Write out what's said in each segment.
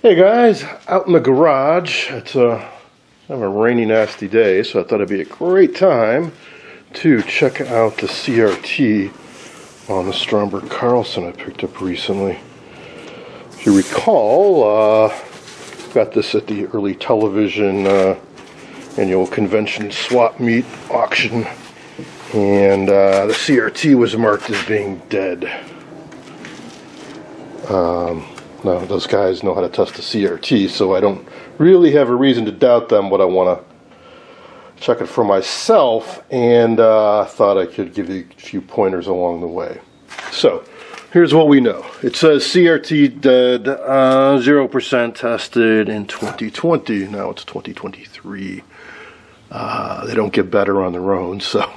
Hey guys, out in the garage. It's kind of a rainy, nasty day, so I thought it'd be a great time to check out the CRT on the Stromberg Carlson I picked up recently. If you recall, got this at the early television annual convention swap meet auction, and the CRT was marked as being dead. Now, those guys know how to test the CRT, so I don't really have a reason to doubt them, but I want to check it for myself, and I thought I could give you a few pointers along the way. So, here's what we know. It says CRT dead, 0% tested in 2020. Now it's 2023. They don't get better on their own, so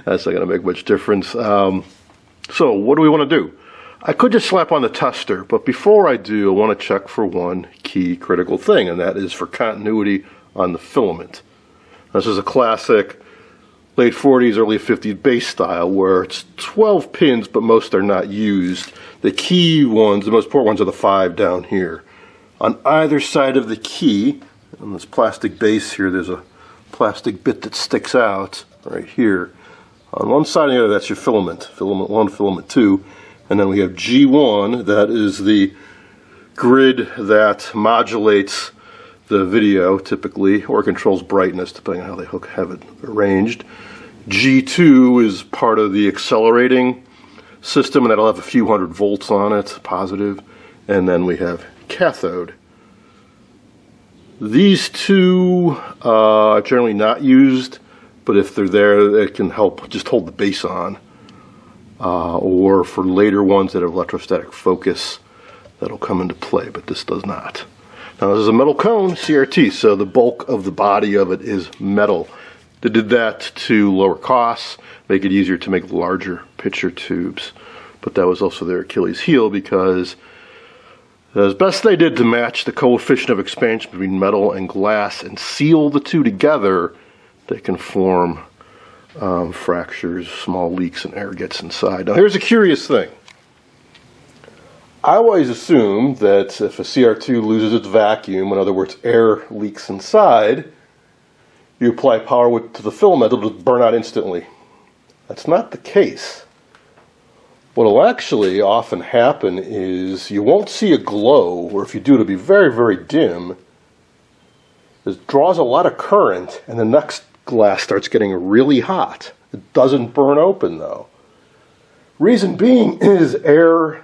that's not going to make much difference. So, what do we want to do? I could just slap on the tester, but before I do, I want to check for one key critical thing, and that is for continuity on the filament. This is a classic late 40s, early 50s base style where it's 12 pins, but most are not used. The key ones, the most important ones, are the 5 down here. On either side of the key, on this plastic base here, there's a plastic bit that sticks out right here. On one side and the other, that's your filament. Filament 1, filament 2. And then we have G1, that is the grid that modulates the video typically, or controls brightness depending on how they have it arranged. G2 is part of the accelerating system, and that'll have a few hundred volts on it, positive. And then we have cathode. These two are generally not used, but if they're there, it can help just hold the base on. Or for later ones that have electrostatic focus, that'll come into play, but this does not. Now this is a metal cone CRT, so the bulk of the body of it is metal. They did that to lower costs, make it easier to make larger picture tubes, but that was also their Achilles heel because as best they did to match the coefficient of expansion between metal and glass and seal the two together, they can form fractures, small leaks, and air gets inside. Now here's a curious thing. I always assumed that if a CR2 loses its vacuum, in other words air leaks inside, you apply power to the filament, it'll just burn out instantly. That's not the case. What will actually often happen is you won't see a glow, or if you do, it'll be very, very dim. It draws a lot of current, and the next glass starts getting really hot. It doesn't burn open though. Reason being is air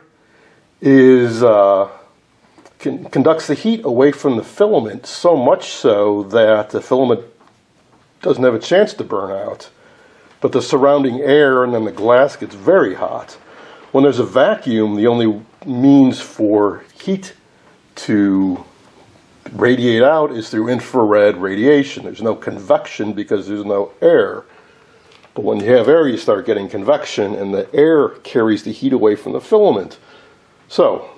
conducts the heat away from the filament, so much so that the filament doesn't have a chance to burn out. But the surrounding air and then the glass gets very hot. When there's a vacuum, the only means for heat to radiate out is through infrared radiation. There's no convection because there's no air. But when you have air, you start getting convection, and the air carries the heat away from the filament. So,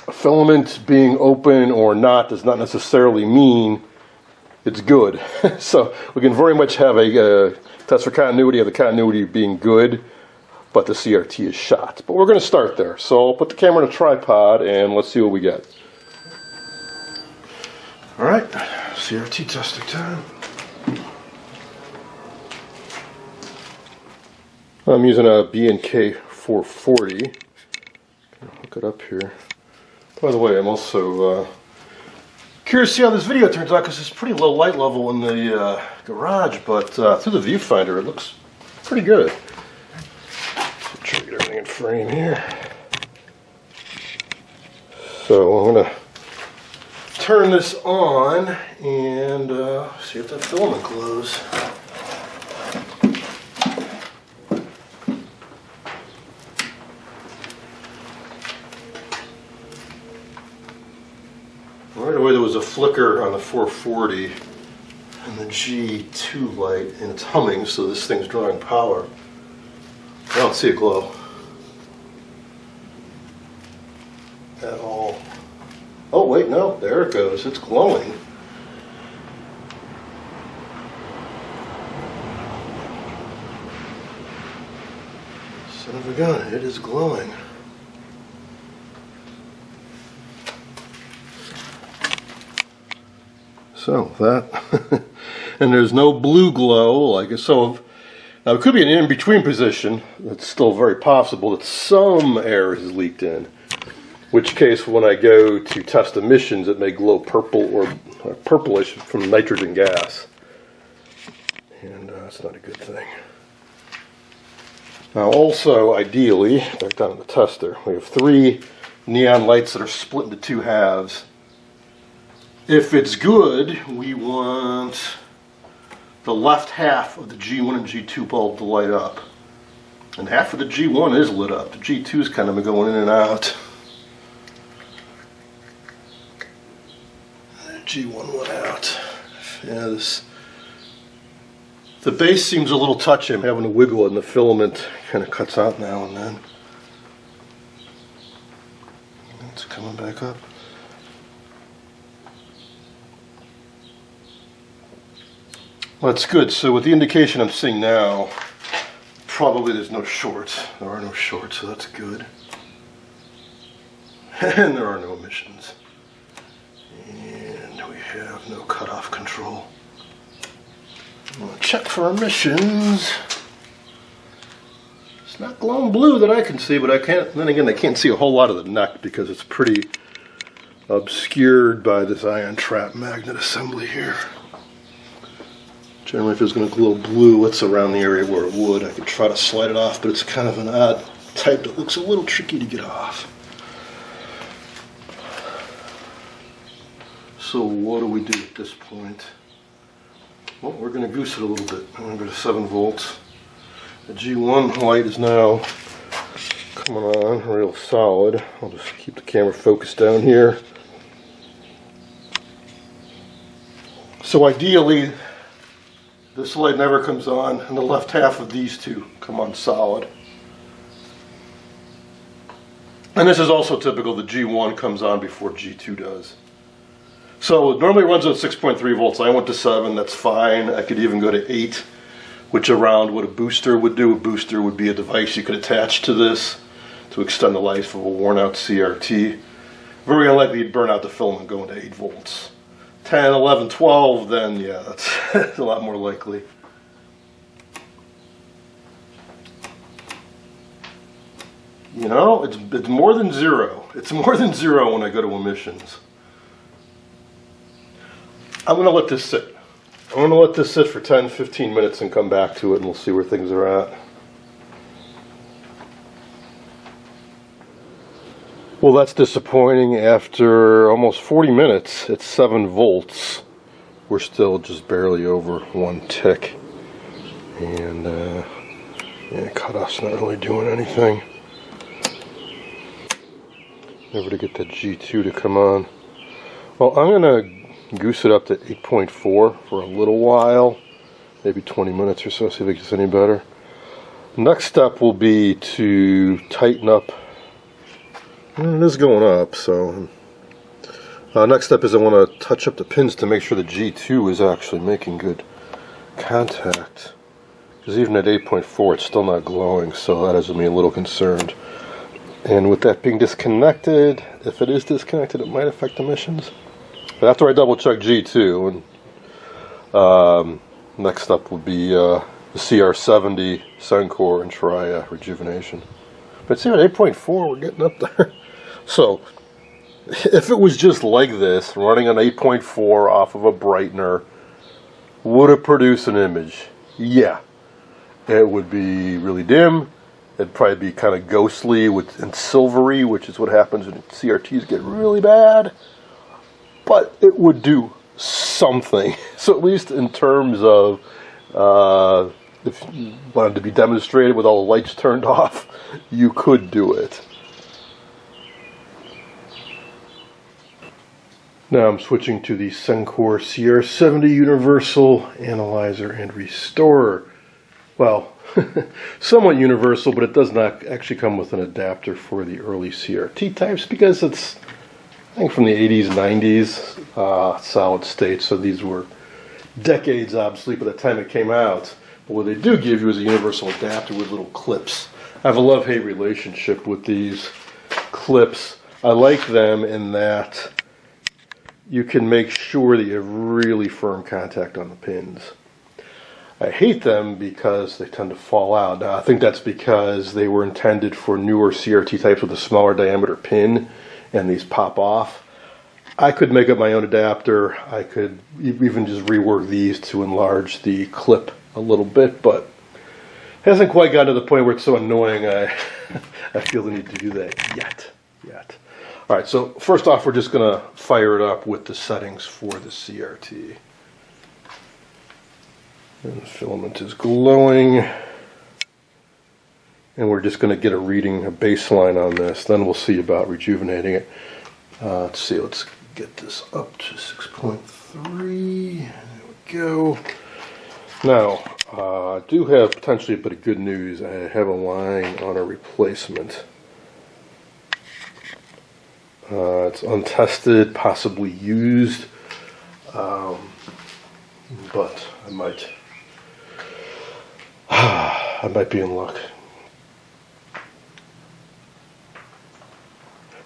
a filament being open or not does not necessarily mean it's good. So, we can very much have a test for continuity of the continuity being good, but the CRT is shot. But we're going to start there. So, I'll put the camera in a tripod, and let's see what we get. Alright, CRT testing time. I'm using a B&K 440. Hook it up here. By the way, I'm also curious to see how this video turns out because it's pretty low light level in the garage, but through the viewfinder it looks pretty good. So try to get everything in frame here. So I'm going to turn this on and see if the filament glows. Right away there was a flicker on the 440 and the G2 light, and it's humming, so this thing's drawing power. I don't see a glow at all. Oh wait, no, there it goes. It's glowing. Son of a gun, it is glowing. So that, and there's no blue glow, like so. Now it could be an in-between position. It's still very possible that some air has leaked in. Which case, when I go to test emissions, it may glow purple or purplish from nitrogen gas, and that's not a good thing. Now, also, ideally, back down in the tester, we have 3 neon lights that are split into 2 halves. If it's good, we want the left half of the G1 and G2 bulb to light up. And half of the G1 is lit up. The G2 is kind of going in and out. G1 went out. Yeah, the base seems a little touchy. I'm having to wiggle it, and the filament kind of cuts out now and then. It's coming back up. Well, that's good. So with the indication I'm seeing now, probably there's no shorts. There are no shorts, so that's good. And there are no emissions. And we have no cutoff control. I'm going to check for emissions. It's not glowing blue that I can see, but I can't. Then again, I can't see a whole lot of the neck because it's pretty obscured by this ion trap magnet assembly here. Generally, if it's going to glow blue, it's around the area where it would. I could try to slide it off, but it's kind of an odd type that looks a little tricky to get off. So what do we do at this point? Well, we're going to goose it a little bit. I'm going to go to 7 volts. The G1 light is now coming on real solid. I'll just keep the camera focused down here. So ideally, this light never comes on, and the left half of these 2 come on solid. And this is also typical. The G1 comes on before G2 does. So it normally runs at 6.3 volts. I went to 7, that's fine. I could even go to 8, which around what a booster would do. A booster would be a device you could attach to this to extend the life of a worn out CRT. Very unlikely you'd burn out the filament going to 8 volts. 10, 11, 12, then yeah, that's a lot more likely. You know, it's more than 0. It's more than 0 when I go to emissions. I'm going to let this sit. I'm going to let this sit for 10, 15 minutes and come back to it, and we'll see where things are at. Well, that's disappointing. After almost 40 minutes at 7 volts, we're still just barely over 1 tick. And yeah, cutoff's not really doing anything. Never to get that G2 to come on. Well, I'm going to goose it up to 8.4 for a little while, maybe 20 minutes or so, see if it gets any better. Next step will be to tighten up. It is going up, so next step is I want to touch up the pins to make sure the G2 is actually making good contact, because even at 8.4 it's still not glowing, so that has me a little concerned. And with that being disconnected, if it is disconnected, it might affect emissions. But after I double check G2, and next up will be the CR70 Suncor and try rejuvenation. But see, at 8.4 we're getting up there. So if it was just like this, running on 8.4 off of a brightener, would it produce an image? Yeah. It would be really dim. It'd probably be kind of ghostly and silvery, which is what happens when CRTs get really bad. But it would do something. So at least in terms of if you wanted to be demonstrated with all the lights turned off, you could do it. Now I'm switching to the Suncor CR70 Universal Analyzer and Restorer. Well, somewhat universal, but it does not actually come with an adapter for the early CRT types because it's, I think, from the 80s, 90s, solid state, so these were decades obsolete by the time it came out. But what they do give you is a universal adapter with little clips. I have a love-hate relationship with these clips. I like them in that you can make sure that you have really firm contact on the pins. I hate them because they tend to fall out. Now, I think that's because they were intended for newer CRT types with a smaller diameter pin, and these pop off. I could make up my own adapter. I could even just rework these to enlarge the clip a little bit, but it hasn't quite gotten to the point where it's so annoying I feel the need to do that yet. All right, so first off, we're just going to fire it up with the settings for the CRT. And the filament is glowing. And we're just going to get a reading, a baseline on this. Then we'll see about rejuvenating it. Let's see, let's get this up to 6.3. There we go. Now, I do have potentially a bit of good news. I have a line on a replacement. It's untested, possibly used, but I might be in luck.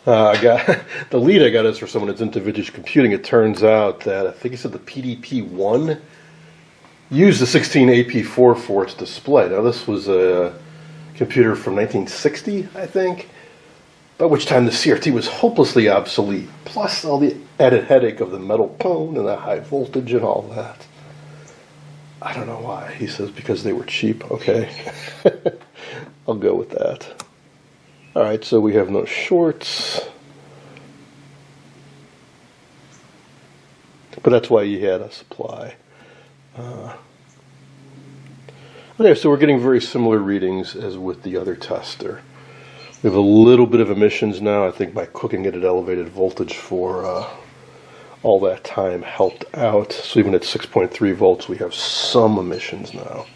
I got the lead I got is for someone that's into vintage computing. It turns out that I think he said the PDP-1 used the 16AP4 for its display. Now this was a computer from 1960, I think, by which time the CRT was hopelessly obsolete, plus all the added headache of the metal cone and the high voltage and all that. I don't know why. He says because they were cheap. Okay. I'll go with that. All right, so we have no shorts. But that's why you had a supply. Okay, so we're getting very similar readings as with the other tester. We have a little bit of emissions now. I think my cooking it at elevated voltage for all that time helped out. So even at 6.3 volts, we have some emissions now.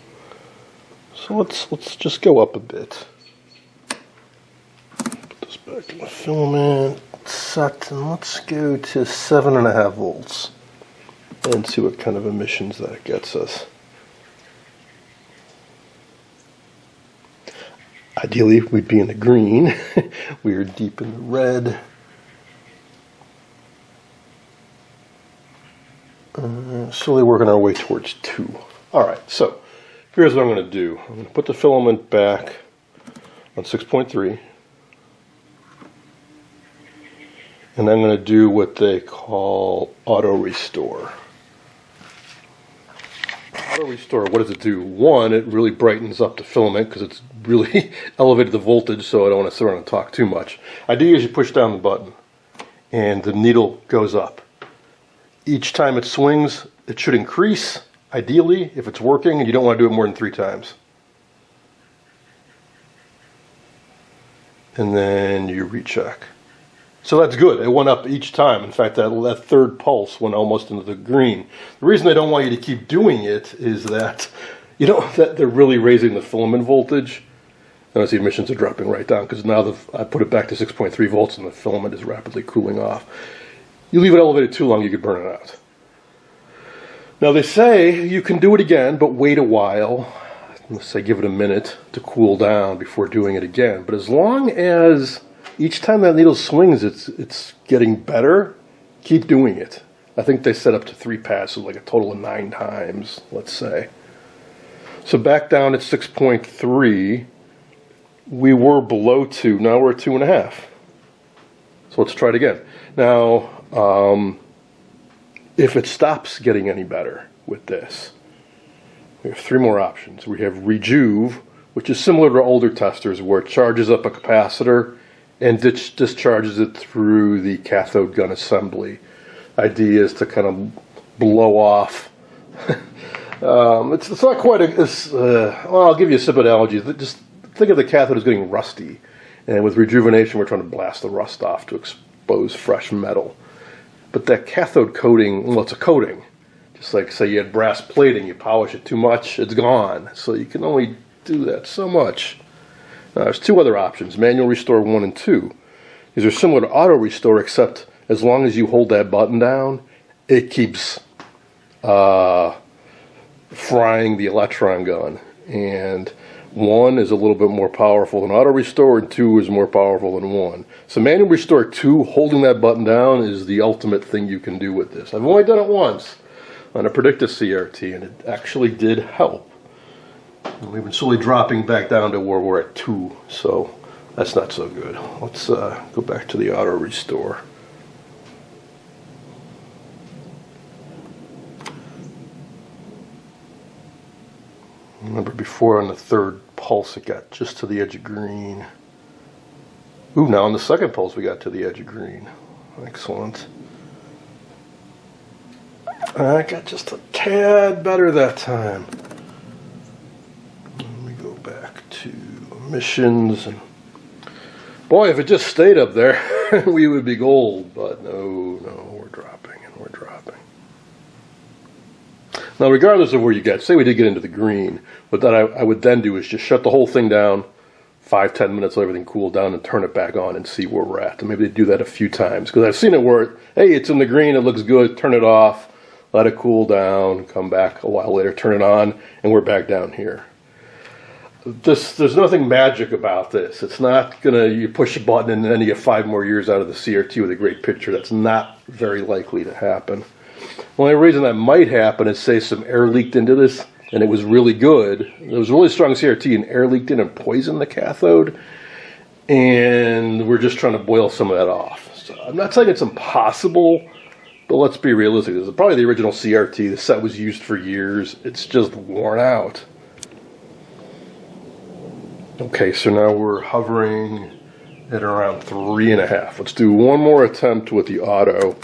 So let's just go up a bit. Put this back to my filament set, and let's go to 7.5 volts and see what kind of emissions that gets us. Ideally, we'd be in the green. We are deep in the red. Slowly working our way towards 2. All right, so here's what I'm going to do. I'm going to put the filament back on 6.3. And I'm going to do what they call auto restore. Auto restore, what does it do? One, it really brightens up the filament because it's really elevated the voltage, so I don't want to sit around and talk too much. I do usually push down the button and the needle goes up. Each time it swings, it should increase, ideally, if it's working, and you don't want to do it more than 3 times. And then you recheck. So that's good. It went up each time. In fact, that third pulse went almost into the green. The reason they don't want you to keep doing it is that, that they're really raising the filament voltage. Notice the emissions are dropping right down because now I put it back to 6.3 volts and the filament is rapidly cooling off. You leave it elevated too long, you could burn it out. Now they say you can do it again, but wait a while. Let's say give it a minute to cool down before doing it again. But as long as each time that needle swings, it's getting better, keep doing it. I think they set up to 3 passes, like a total of 9 times, let's say. So back down at 6.3, we were below 2, now we're at 2.5. So let's try it again. Now, if it stops getting any better with this, we have 3 more options. We have rejuve, which is similar to older testers where it charges up a capacitor and discharges it through the cathode gun assembly. Idea is to kind of blow off. It's not quite well, I'll give you a simple analogy. Just think of the cathode as getting rusty. And with rejuvenation, we're trying to blast the rust off to expose fresh metal. But that cathode coating, well, it's a coating. Just like, say you had brass plating, you polish it too much, it's gone. So you can only do that so much. Now, there's 2 other options, manual restore 1 and 2. These are similar to auto restore, except as long as you hold that button down, it keeps frying the electron gun. And 1 is a little bit more powerful than auto restore, and 2 is more powerful than 1. So manual restore 2, holding that button down, is the ultimate thing you can do with this. I've only done it once on a predictive CRT, and it actually did help. And we've been slowly dropping back down to where we're at 2, so that's not so good. Let's go back to the auto restore. Remember before on the third pulse it got just to the edge of green. Ooh, now on the second pulse we got to the edge of green. Excellent. I got just a tad better that time. Let me go back to emissions. And boy, if it just stayed up there, we would be gold. But no, we're dropping and we're dropping. Now, regardless of where you get, say we did get into the green, what that I would then do is just shut the whole thing down, 5-10 minutes, let everything cool down, and turn it back on and see where we're at. And maybe do that a few times, because I've seen it where, hey, it's in the green, it looks good, turn it off, let it cool down, come back a while later, turn it on, and we're back down here. There's nothing magic about this. It's not you push a button and then you get 5 more years out of the CRT with a great picture. That's not very likely to happen. The only reason that might happen is, say, some air leaked into this and it was really good. It was a really strong CRT and air leaked in and poisoned the cathode. And we're just trying to boil some of that off. So I'm not saying it's impossible, but let's be realistic. This is probably the original CRT. The set was used for years. It's just worn out. Okay, so now we're hovering at around 3.5. Let's do one more attempt with the auto.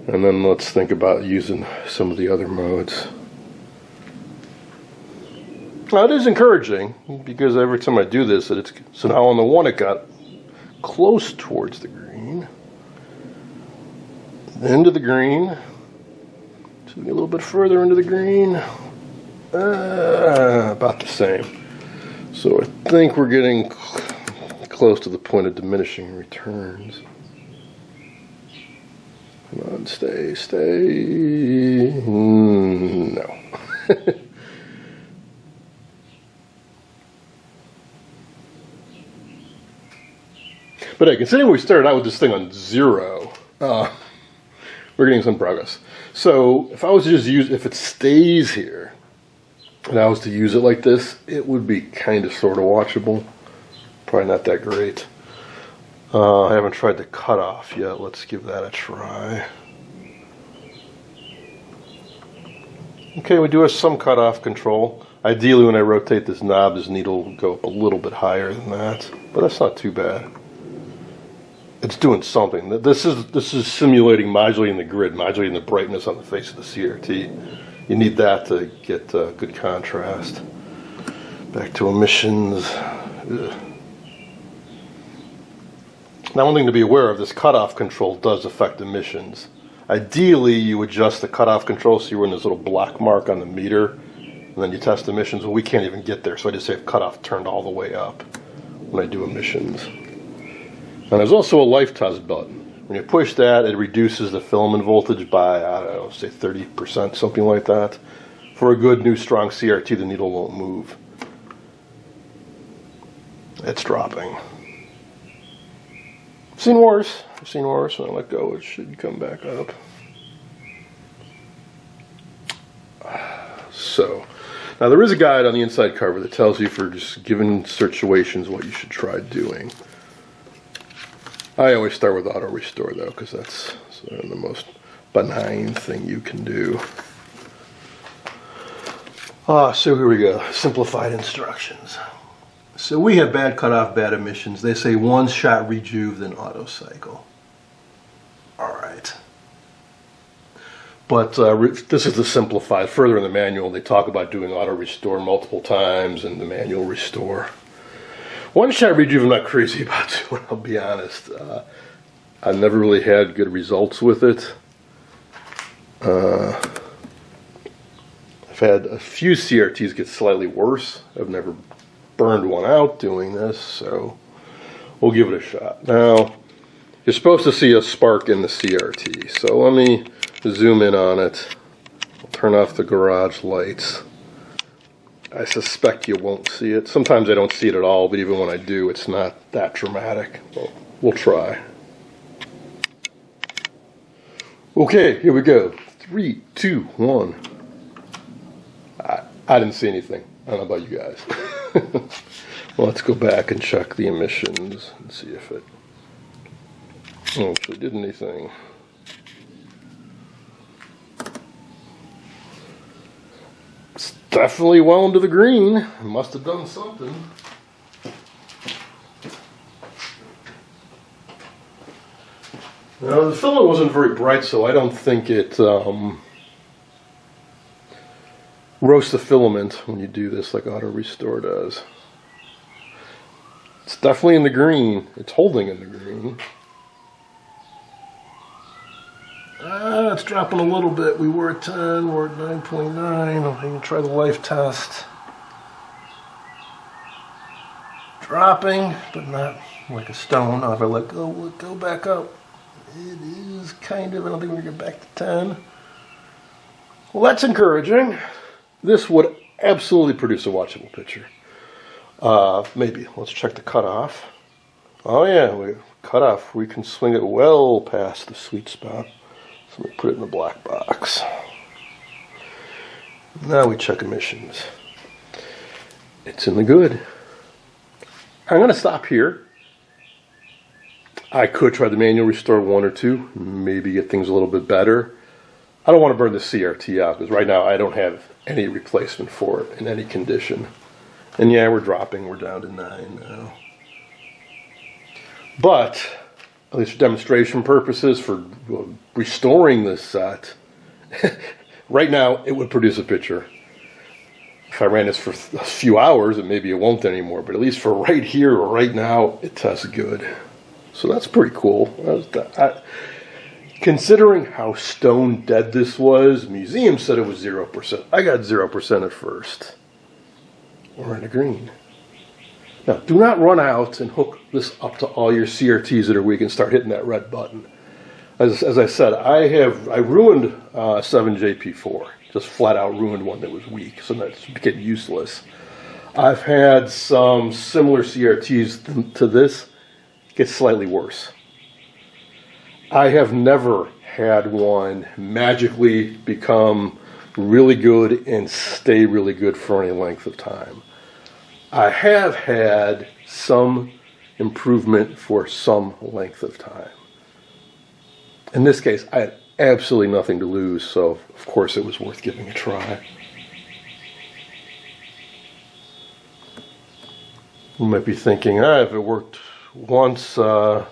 And then let's think about using some of the other modes. Now it is encouraging, because every time I do this, so now on the 1 it got close towards the green. Into the green. So a little bit further into the green. About the same. So I think we're getting close to the point of diminishing returns. Come on, stay. No. But hey, considering we started out with this thing on 0, we're getting some progress. So if I was to just if it stays here, and I was to use it like this, it would be kind of sort of watchable. Probably not that great. I haven't tried the cutoff yet. Let's give that a try. Okay, we do have some cutoff control. Ideally, when I rotate this knob, this needle will go up a little bit higher than that, but that's not too bad. It's doing something. This is simulating modulating the grid, modulating the brightness on the face of the CRT. You need that to get good contrast. Back to emissions. Ugh. Now, one thing to be aware of, this cutoff control does affect emissions. Ideally, you adjust the cutoff control so you're in this little black mark on the meter, and then you test emissions. Well, we can't even get there, so I just have cutoff turned all the way up when I do emissions. And there's also a life test button. When you push that, it reduces the filament voltage by, I don't know, say 30%, something like that. For a good, new, strong CRT, the needle won't move. It's dropping. I've seen worse. When I let go, it should come back up. So, now there is a guide on the inside cover that tells you for just given situations what you should try doing. I always start with auto restore though, because that's the most benign thing you can do. So here we go, simplified instructions. So we have bad cutoff, bad emissions. They say 1 shot rejuve, then auto cycle. All right. But this is the simplified. Further in the manual, they talk about doing auto restore multiple times and the manual restore. 1 shot rejuve I'm not crazy about doing, I'll be honest. I've never really had good results with it. I've had a few CRTs get slightly worse. I've never burned one out doing this, so we'll give it a shot. Now, you're supposed to see a spark in the CRT, so let me zoom in on it. I'll turn off the garage lights. I suspect you won't see it. Sometimes I don't see it at all, but even when I do, it's not that dramatic. Well, we'll try. Okay, here we go. 3, 2, 1. I didn't see anything. I don't know about you guys. Well, let's go back and check the emissions and see if it actually did anything. It's definitely well into the green. It must have done something. Now, the filament wasn't very bright, so I don't think it roasts the filament when you do this like Auto Restore does. It's definitely in the green. It's holding in the green. It's dropping a little bit. We were at 10, we're at 9.9. I'm going to try the life test. Dropping, but not like a stone. Now if I let go, will it go back up? It is kind of. I don't think we're going to get back to 10. Well, that's encouraging. This would absolutely produce a watchable picture. Maybe. Let's check the cutoff. Oh yeah, cutoff. We can swing it well past the sweet spot. So let me put it in the black box. Now we check emissions. It's in the good. I'm going to stop here. I could try the manual restore 1 or 2, maybe get things a little bit better. I don't want to burn the CRT out because right now I don't have any replacement for it in any condition. And yeah, we're dropping. We're down to 9 now. But, at least for demonstration purposes, for restoring this set, right now it would produce a picture. If I ran this for a few hours, and maybe it won't anymore, but at least for right here or right now, it tests good. So that's pretty cool. Considering how stone dead this was, museum said it was 0%. I got 0% at first. We're in the green. Now, do not run out and hook this up to all your CRTs that are weak and start hitting that red button. As I said, I ruined 7JP4. Just flat out ruined one that was weak, so that's getting useless. I've had some similar CRTs to this. It gets slightly worse. I have never had one magically become really good and stay really good for any length of time. I have had some improvement for some length of time. In this case, I had absolutely nothing to lose, so of course it was worth giving a try. You might be thinking, if it worked once, try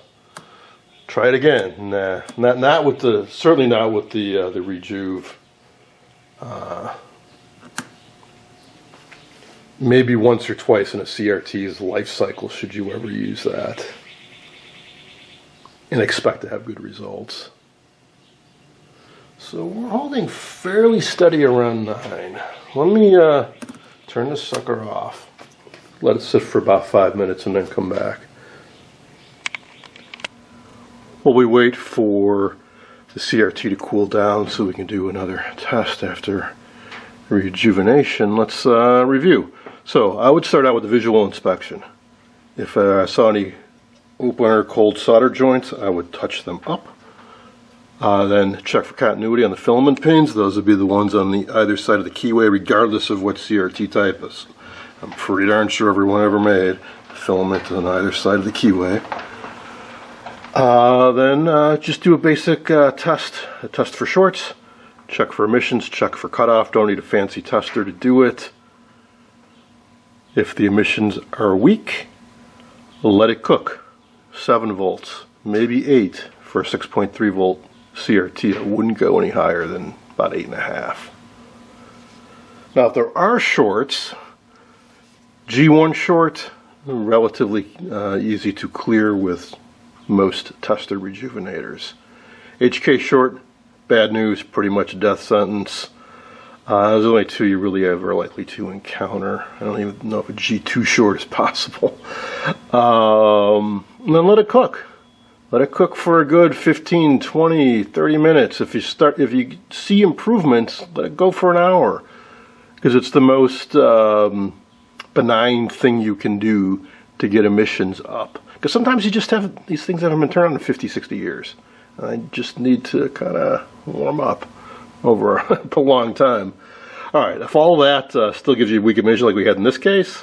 it again. Nah, not with the, certainly not with the Rejuve. Maybe once or twice in a CRT's life cycle should you ever use that and expect to have good results. So we're holding fairly steady around 9. Let me turn this sucker off. Let it sit for about 5 minutes and then come back. While we wait for the CRT to cool down so we can do another test after rejuvenation, let's review. So I would start out with the visual inspection. If I saw any open or cold solder joints, I would touch them up. Then check for continuity on the filament pins. Those would be the ones on the either side of the keyway, regardless of what CRT type is. I'm pretty darn sure everyone ever made a filament on either side of the keyway. Then just do a basic test. A test for shorts, check for emissions, check for cutoff. Don't need a fancy tester to do it. If the emissions are weak, let it cook. 7 volts, maybe 8 for a 6.3 volt CRT. It wouldn't go any higher than about 8.5. Now, if there are shorts, G1 short, relatively easy to clear with most tester rejuvenators. HK short, bad news, pretty much a death sentence. There's only 2 you really ever likely to encounter. I don't even know if a G2 short is possible. And then let it cook. Let it cook for a good 15, 20, 30 minutes. If you see improvements, let it go for an hour. because it's the most benign thing you can do to get emissions up. Because sometimes you just have these things that haven't been turned on in 50, 60 years. And I just need to kind of warm up over a long time. All right, if all that still gives you a weak emission like we had in this case,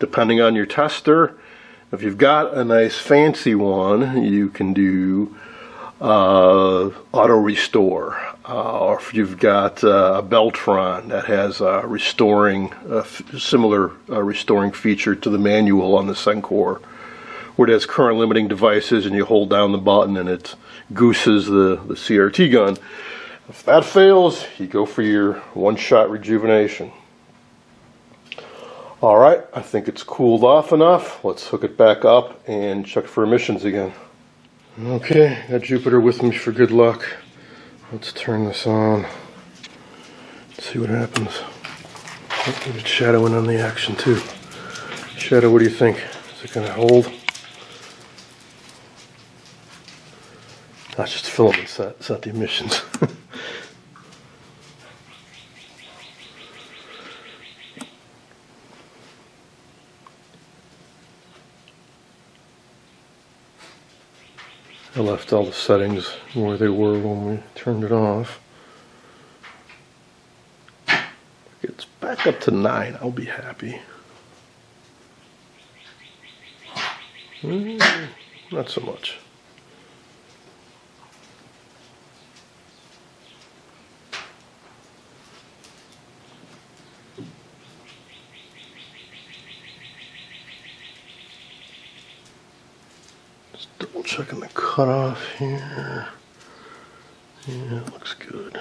depending on your tester, if you've got a nice fancy one, you can do auto restore. Or if you've got a Beltron that has similar restoring feature to the manual on the Sencor, where it has current limiting devices and you hold down the button and it gooses the CRT gun. If that fails, you go for your one-shot rejuvenation. All right, I think it's cooled off enough. Let's hook it back up and check for emissions again. Okay, got Jupiter with me for good luck. Let's turn this on. Let's see what happens. Oh, there's Shadow in on the action too. Shadow, what do you think? Is it going to hold? That's just filament set. It's not the emissions. I left all the settings where they were when we turned it off. If it's back up to 9, I'll be happy. Not so much. Just double checking the cutoff here. Yeah, it looks good.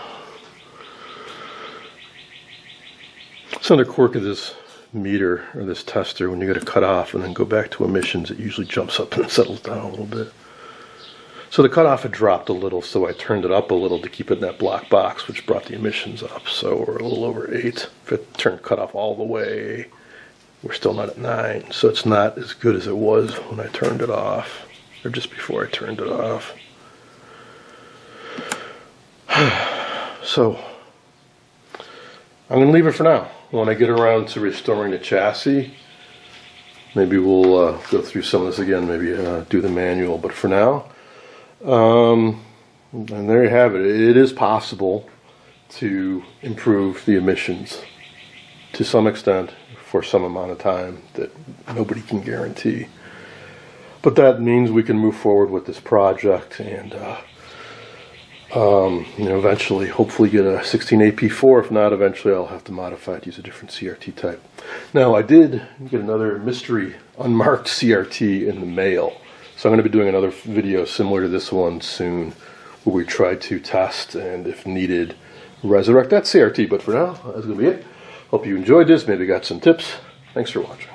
It's another quirk of this meter or this tester. When you go to cut off and then go back to emissions, it usually jumps up and settles down a little bit. So the cutoff had dropped a little, so I turned it up a little to keep it in that black box, which brought the emissions up. So we're a little over 8. If it turned cutoff all the way, we're still not at 9. So it's not as good as it was when I turned it off, or just before I turned it off. So I'm going to leave it for now. When I get around to restoring the chassis, maybe we'll go through some of this again, maybe do the manual. But for now, and there you have it. It is possible to improve the emissions to some extent for some amount of time that nobody can guarantee. But that means we can move forward with this project and eventually, hopefully get a 16AP4. If not, eventually I'll have to modify it to use a different CRT type. Now, I did get another mystery unmarked CRT in the mail. So I'm going to be doing another video similar to this one soon, where we try to test and, if needed, resurrect that CRT. But for now, that's going to be it. Hope you enjoyed this. Maybe got some tips. Thanks for watching.